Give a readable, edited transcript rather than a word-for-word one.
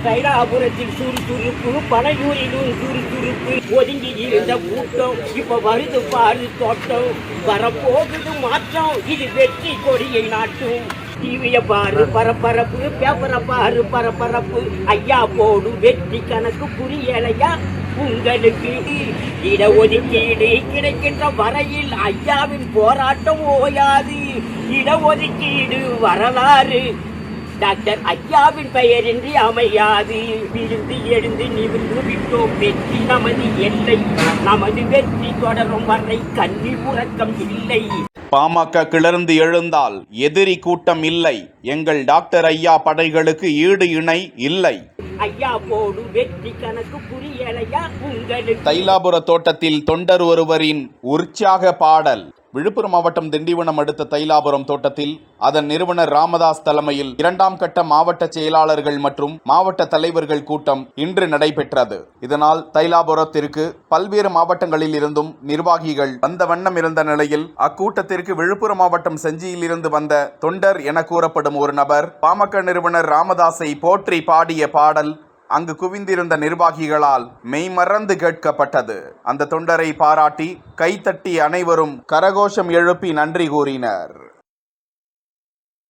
தைலாபுரத்தில் சுறுசுறுப்பு, பனையூரிலும் சுறுசுறுப்பு, ஒதுங்கி இருந்த கூட்டம் இப்ப வருது பாரு தோட்டம், வரப்போகுது மாற்றம், இது வெற்றி கொடியை நாட்டும். டிவிய பாரு பரபரப்பு, பேப்பரை பாரு பரபரப்பு, ஐயா போடு வெற்றி கணக்கு புரியலையா உங்களுக்கு? இடஒதுக்கீடு கிடைக்கின்ற வரையில் ஐயாவின் போராட்டம் ஓயாது. இடஒதுக்கீடு வரலாறு டாக்டர் ஐயாவின் பெயரின்றி அமையாது. விழுந்து எழுந்து நிமிர்ந்து விட்டோம், வெற்றி நமது எல்லை, நமது வெற்றி தொடரும் வரை கண்ணி உறக்கம் இல்லை. பாமக கிளர்ந்து எழுந்தால் எதிரி கூட்டம் இல்லை. எங்கள் டாக்டர் ஐயா படைகளுக்கு ஈடு இணை இல்லை. ஐயா போடு வெற்றி கணக்கு புரியலையா உங்களுக்கு? தைலாபுர தோட்டத்தில் தொண்டர் ஒருவரின் உற்சாக பாடல். விழுப்புரம் மாவட்டம் திண்டிவனம் அடுத்த தைலாபுரம் தோட்டத்தில் அதன் நிறுவனர் ராமதாஸ் தலைமையில் 2ஆம் கட்ட மாவட்ட செயலாளர்கள் மற்றும் மாவட்ட தலைவர்கள் கூட்டம் இன்று நடைபெற்றது. இதனால் தைலாபுரத்திற்கு பல்வேறு மாவட்டங்களில் இருந்தும் நிர்வாகிகள் வந்த வண்ணம் இருந்த நிலையில் அக்கூட்டத்திற்கு விழுப்புரம் மாவட்டம் செஞ்சியில் இருந்து வந்த தொண்டர் என கூறப்படும் ஒரு நபர் பாமக நிறுவனர் ராமதாஸை போற்றி பாடிய பாடல் அங்கு குவிந்திருந்த நிர்வாகிகளால் மெய்மறந்து கேட்கப்பட்டது. அந்த தொண்டரை பாராட்டி கைத்தட்டி அனைவரும் கரகோஷம் எழுப்பி நன்றி கூறினர்.